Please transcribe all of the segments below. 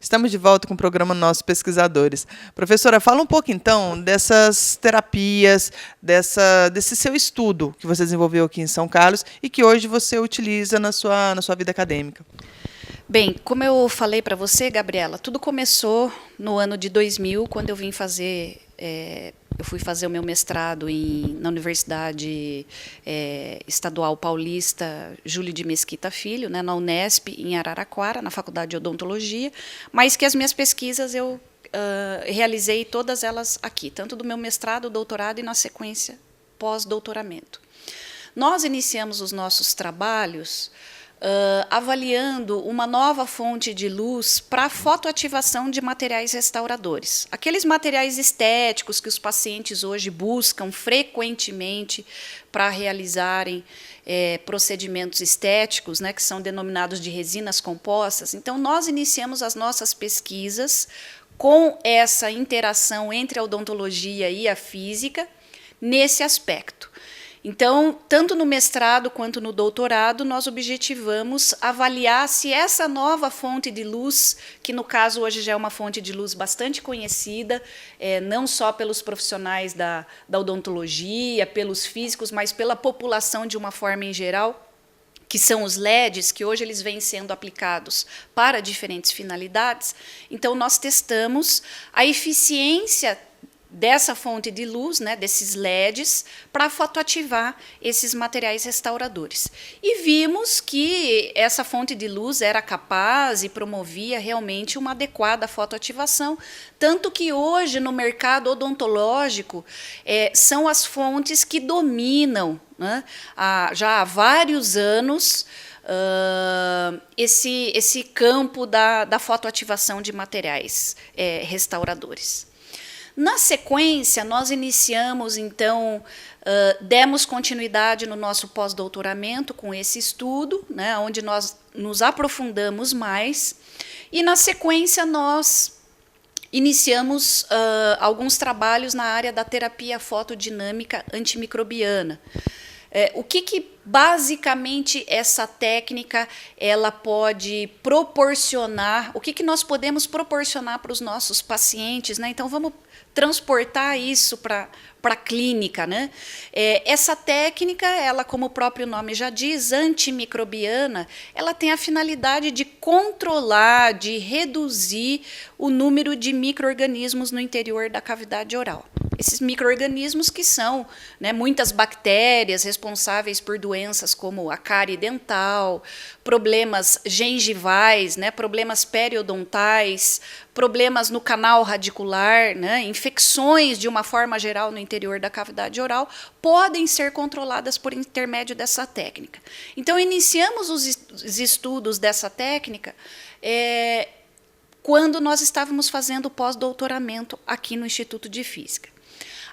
Estamos de volta com o programa Nossos Pesquisadores. Professora, fala um pouco, então, dessas terapias, desse seu estudo que você desenvolveu aqui em São Carlos e que hoje você utiliza na sua vida acadêmica. Bem, como eu falei para você, Gabriela, tudo começou no ano de 2000, quando eu vim fazer... eu fui fazer o meu mestrado na Universidade Estadual Paulista Júlio de Mesquita Filho, né, na Unesp, em Araraquara, na Faculdade de Odontologia, mas que as minhas pesquisas eu realizei todas elas aqui, tanto do meu mestrado, doutorado e, na sequência, pós-doutoramento. Nós iniciamos os nossos trabalhos avaliando uma nova fonte de luz para a fotoativação de materiais restauradores. Aqueles materiais estéticos que os pacientes hoje buscam frequentemente para realizarem procedimentos estéticos, né, que são denominados de resinas compostas. Então, nós iniciamos as nossas pesquisas com essa interação entre a odontologia e a física nesse aspecto. Então, tanto no mestrado quanto no doutorado, nós objetivamos avaliar se essa nova fonte de luz, que no caso hoje já é uma fonte de luz bastante conhecida, não só pelos profissionais da odontologia, pelos físicos, mas pela população de uma forma em geral, que são os LEDs, que hoje eles vêm sendo aplicados para diferentes finalidades. Então, nós testamos a eficiência dessa fonte de luz, né, desses LEDs, para fotoativar esses materiais restauradores. E vimos que essa fonte de luz era capaz e promovia realmente uma adequada fotoativação, tanto que hoje no mercado odontológico são as fontes que dominam, né, já há vários anos, esse campo da fotoativação de materiais restauradores. Na sequência, nós iniciamos, então, demos continuidade no nosso pós-doutoramento com esse estudo, né, onde nós nos aprofundamos mais, e, na sequência, nós iniciamos alguns trabalhos na área da terapia fotodinâmica antimicrobiana. O que basicamente essa técnica ela pode proporcionar, o que nós podemos proporcionar para os nossos pacientes, né? Então, vamos transportar isso para a clínica, né? Essa técnica, ela, como o próprio nome já diz, antimicrobiana, ela tem a finalidade de controlar, de reduzir o número de micro-organismos no interior da cavidade oral. Esses micro-organismos que são, né, muitas bactérias responsáveis por doenças como a cárie dental, problemas gengivais, né, problemas periodontais, problemas no canal radicular, né, infecções de uma forma geral no interior da cavidade oral, podem ser controladas por intermédio dessa técnica. Então, iniciamos os estudos dessa técnica quando nós estávamos fazendo o pós-doutoramento aqui no Instituto de Física.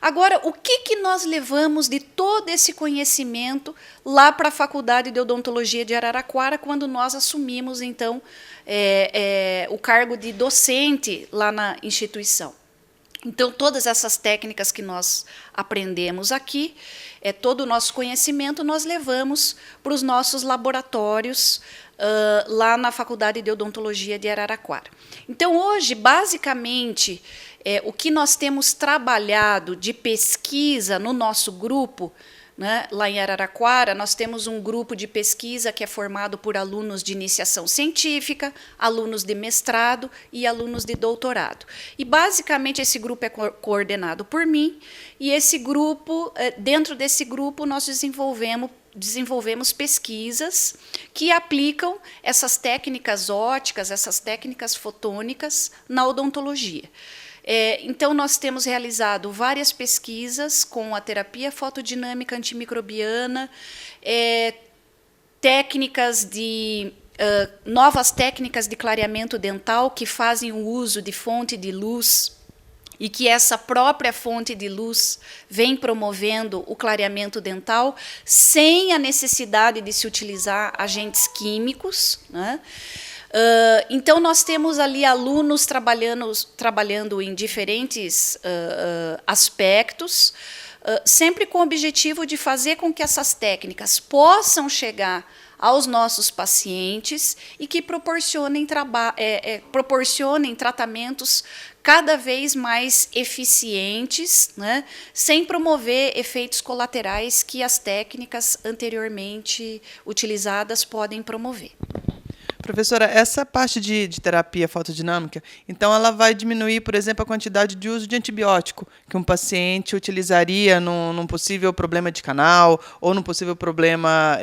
Agora, o que nós levamos de todo esse conhecimento lá para a Faculdade de Odontologia de Araraquara, quando nós assumimos, então, o cargo de docente lá na instituição? Então, todas essas técnicas que nós aprendemos aqui, todo o nosso conhecimento, nós levamos para os nossos laboratórios lá na Faculdade de Odontologia de Araraquara. Então, hoje, basicamente, o que nós temos trabalhado de pesquisa no nosso grupo, né, lá em Araraquara, nós temos um grupo de pesquisa que é formado por alunos de iniciação científica, alunos de mestrado e alunos de doutorado. E, basicamente, esse grupo é coordenado por mim, e esse grupo, dentro desse grupo, nós desenvolvemos pesquisas que aplicam essas técnicas óticas, essas técnicas fotônicas na odontologia. Então, nós temos realizado várias pesquisas com a terapia fotodinâmica antimicrobiana, novas técnicas de clareamento dental que fazem o uso de fonte de luz e que essa própria fonte de luz vem promovendo o clareamento dental sem a necessidade de se utilizar agentes químicos, né? Então, nós temos ali alunos trabalhando em diferentes aspectos. sempre com o objetivo de fazer com que essas técnicas possam chegar aos nossos pacientes e que proporcionem tratamentos cada vez mais eficientes, né, sem promover efeitos colaterais que as técnicas anteriormente utilizadas podem promover. Professora, essa parte de terapia fotodinâmica, então ela vai diminuir, por exemplo, a quantidade de uso de antibiótico que um paciente utilizaria num possível problema de canal ou num possível problema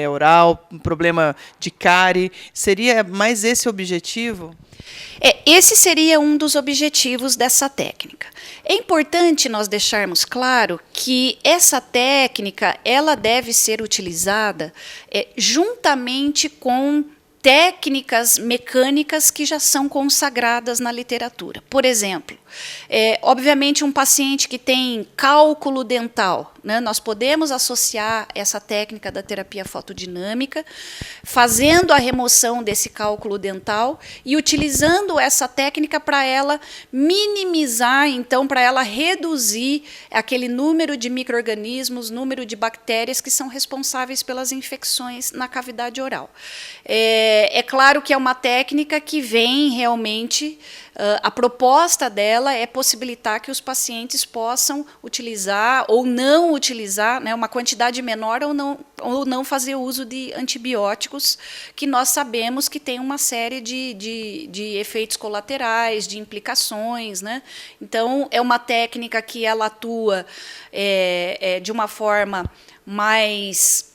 oral, um problema de cárie. Seria mais esse o objetivo? Esse seria um dos objetivos dessa técnica. É importante nós deixarmos claro que essa técnica ela deve ser utilizada juntamente com técnicas mecânicas que já são consagradas na literatura. Por exemplo, obviamente um paciente que tem cálculo dental, né, nós podemos associar essa técnica da terapia fotodinâmica, fazendo a remoção desse cálculo dental e utilizando essa técnica para ela minimizar, então, para ela reduzir aquele número de micro-organismos, número de bactérias que são responsáveis pelas infecções na cavidade oral. É claro que é uma técnica que vem realmente, a proposta dela é possibilitar que os pacientes possam utilizar ou não utilizar, né, uma quantidade menor ou não fazer uso de antibióticos, que nós sabemos que tem uma série de efeitos colaterais, de implicações, né? Então, é uma técnica que ela atua de uma forma mais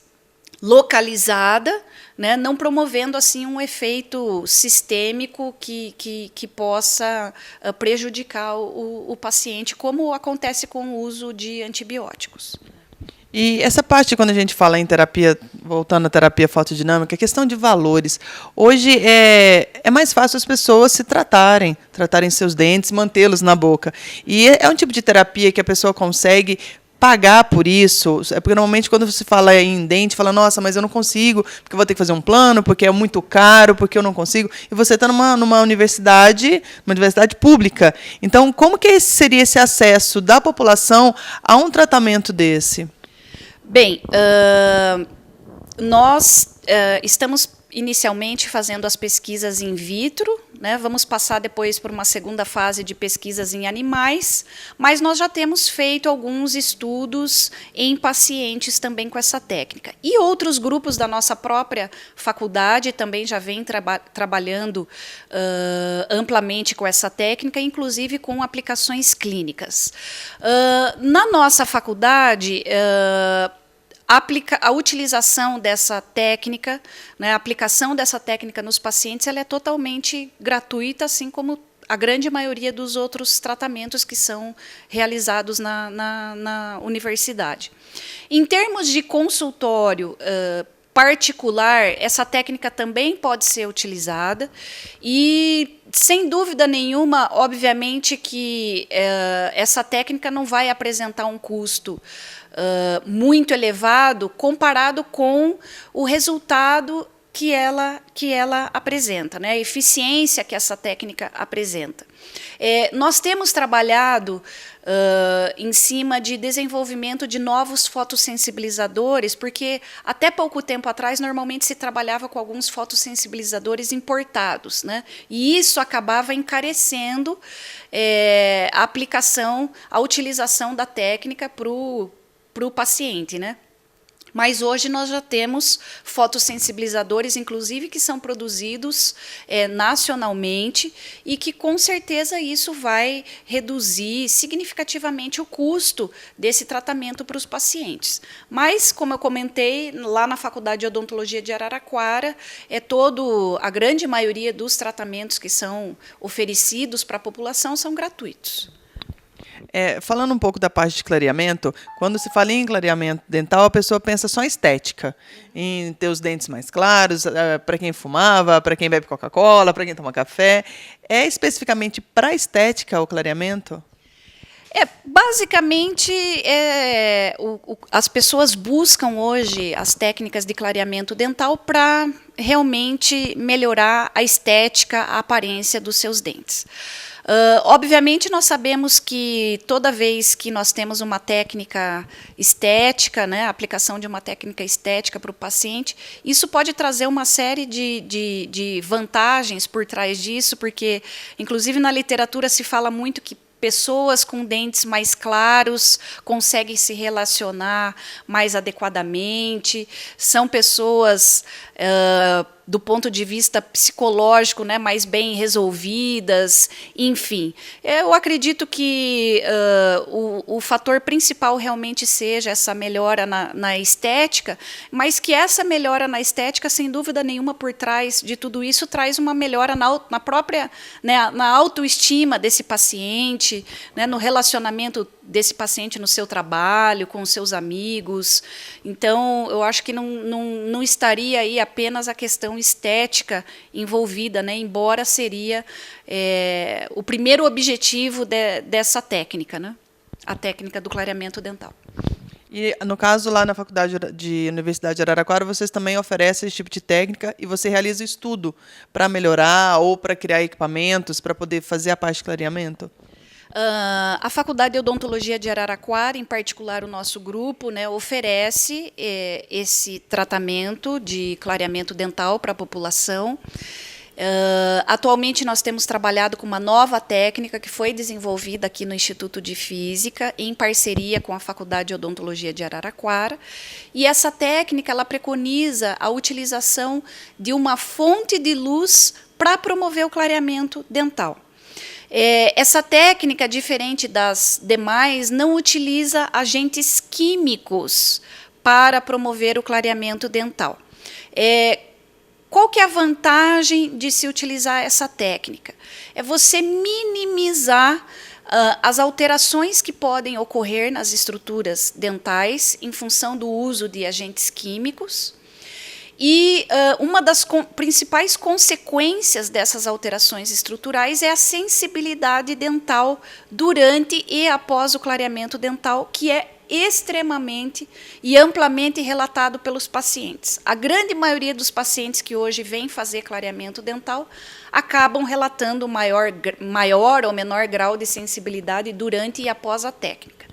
localizada, né, não promovendo assim um efeito sistêmico que possa prejudicar o paciente, como acontece com o uso de antibióticos. E essa parte, quando a gente fala em terapia, voltando à terapia fotodinâmica, a questão de valores. Hoje é mais fácil as pessoas se tratarem seus dentes, mantê-los na boca. E é um tipo de terapia que a pessoa consegue pagar por isso, porque normalmente quando você fala em dente, fala, nossa, mas eu não consigo, porque eu vou ter que fazer um plano, porque é muito caro, porque eu não consigo, e você está numa universidade pública. Então, como que seria esse acesso da população a um tratamento desse? Bem, nós estamos inicialmente fazendo as pesquisas in vitro, né? Vamos passar depois por uma segunda fase de pesquisas em animais, mas nós já temos feito alguns estudos em pacientes também com essa técnica. E outros grupos da nossa própria faculdade também já vêm trabalhando amplamente com essa técnica, inclusive com aplicações clínicas. Na nossa faculdade, a utilização dessa técnica, né, a aplicação dessa técnica nos pacientes, ela é totalmente gratuita, assim como a grande maioria dos outros tratamentos que são realizados na universidade. Em termos de consultório particular, essa técnica também pode ser utilizada e, sem dúvida nenhuma, obviamente que essa técnica não vai apresentar um custo muito elevado comparado com o resultado que ela apresenta, né? A eficiência que essa técnica apresenta. Nós temos trabalhado em cima de desenvolvimento de novos fotossensibilizadores, porque até pouco tempo atrás normalmente se trabalhava com alguns fotossensibilizadores importados, né? E isso acabava encarecendo a aplicação, a utilização da técnica para o paciente, né? Mas hoje nós já temos fotossensibilizadores, inclusive, que são produzidos nacionalmente e que, com certeza, isso vai reduzir significativamente o custo desse tratamento para os pacientes. Mas, como eu comentei, lá na Faculdade de Odontologia de Araraquara, a grande maioria dos tratamentos que são oferecidos para a população são gratuitos. Falando um pouco da parte de clareamento, quando se fala em clareamento dental, a pessoa pensa só em estética, em ter os dentes mais claros, para quem fumava, para quem bebe Coca-Cola, para quem toma café. É especificamente para estética o clareamento? Basicamente, as pessoas buscam hoje as técnicas de clareamento dental para realmente melhorar a estética, a aparência dos seus dentes. Obviamente, nós sabemos que toda vez que nós temos uma técnica estética, né, a aplicação de uma técnica estética para o paciente, isso pode trazer uma série de vantagens por trás disso, porque, inclusive, na literatura se fala muito que pessoas com dentes mais claros conseguem se relacionar mais adequadamente, são pessoas, do ponto de vista psicológico, né, mais bem resolvidas, enfim. Eu acredito que o fator principal realmente seja essa melhora na estética, mas que essa melhora na estética, sem dúvida nenhuma, por trás de tudo isso, traz uma melhora na própria, né, na autoestima desse paciente, né, no relacionamento desse paciente no seu trabalho, com os seus amigos. Então, eu acho que não estaria aí apenas a questão estética envolvida, né, embora seria o primeiro objetivo dessa técnica, né, a técnica do clareamento dental. E, no caso, lá na Faculdade de Universidade de Araraquara, vocês também oferecem esse tipo de técnica e você realiza estudo para melhorar ou para criar equipamentos para poder fazer a parte de clareamento? A Faculdade de Odontologia de Araraquara, em particular o nosso grupo, né, oferece esse tratamento de clareamento dental para a população. Atualmente nós temos trabalhado com uma nova técnica que foi desenvolvida aqui no Instituto de Física, em parceria com a Faculdade de Odontologia de Araraquara. E essa técnica ela preconiza a utilização de uma fonte de luz para promover o clareamento dental. Essa técnica, diferente das demais, não utiliza agentes químicos para promover o clareamento dental. Qual que é a vantagem de se utilizar essa técnica? É você minimizar as alterações que podem ocorrer nas estruturas dentais em função do uso de agentes químicos. E uma das principais consequências dessas alterações estruturais é a sensibilidade dental durante e após o clareamento dental, que é extremamente e amplamente relatado pelos pacientes. A grande maioria dos pacientes que hoje vêm fazer clareamento dental acabam relatando maior ou menor grau de sensibilidade durante e após a técnica.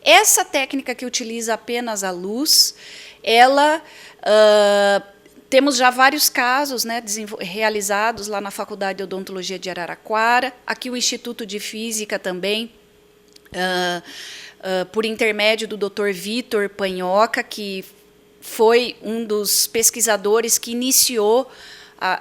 Essa técnica que utiliza apenas a luz, ela... temos já vários casos, né, realizados lá na Faculdade de Odontologia de Araraquara, aqui o Instituto de Física também, por intermédio do Dr. Vitor Panhoca, que foi um dos pesquisadores que iniciou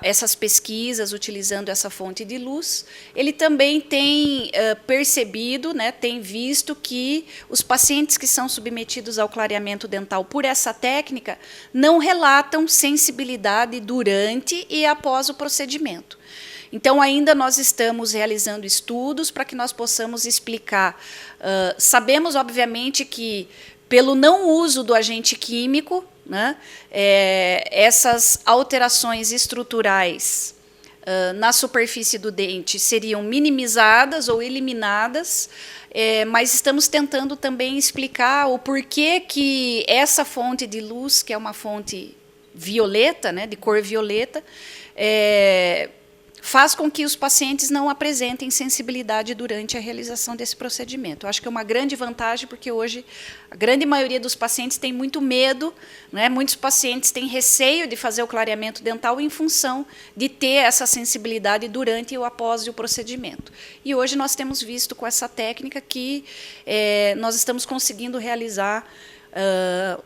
essas pesquisas utilizando essa fonte de luz. Ele também tem percebido, né, tem visto que os pacientes que são submetidos ao clareamento dental por essa técnica não relatam sensibilidade durante e após o procedimento. Então, ainda nós estamos realizando estudos para que nós possamos explicar. Sabemos, obviamente, que pelo não uso do agente químico, né, essas alterações estruturais na superfície do dente seriam minimizadas ou eliminadas, mas estamos tentando também explicar o porquê que essa fonte de luz, que é uma fonte violeta, né, de cor violeta, faz com que os pacientes não apresentem sensibilidade durante a realização desse procedimento. Eu acho que é uma grande vantagem, porque hoje a grande maioria dos pacientes tem muito medo, né? Muitos pacientes têm receio de fazer o clareamento dental em função de ter essa sensibilidade durante ou após o procedimento. E hoje nós temos visto com essa técnica que nós estamos conseguindo realizar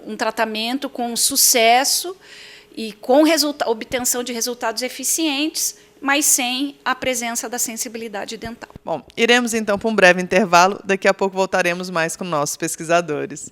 um tratamento com sucesso e com obtenção de resultados eficientes, mas sem a presença da sensibilidade dental. Bom, iremos então para um breve intervalo. Daqui a pouco voltaremos mais com nossos pesquisadores.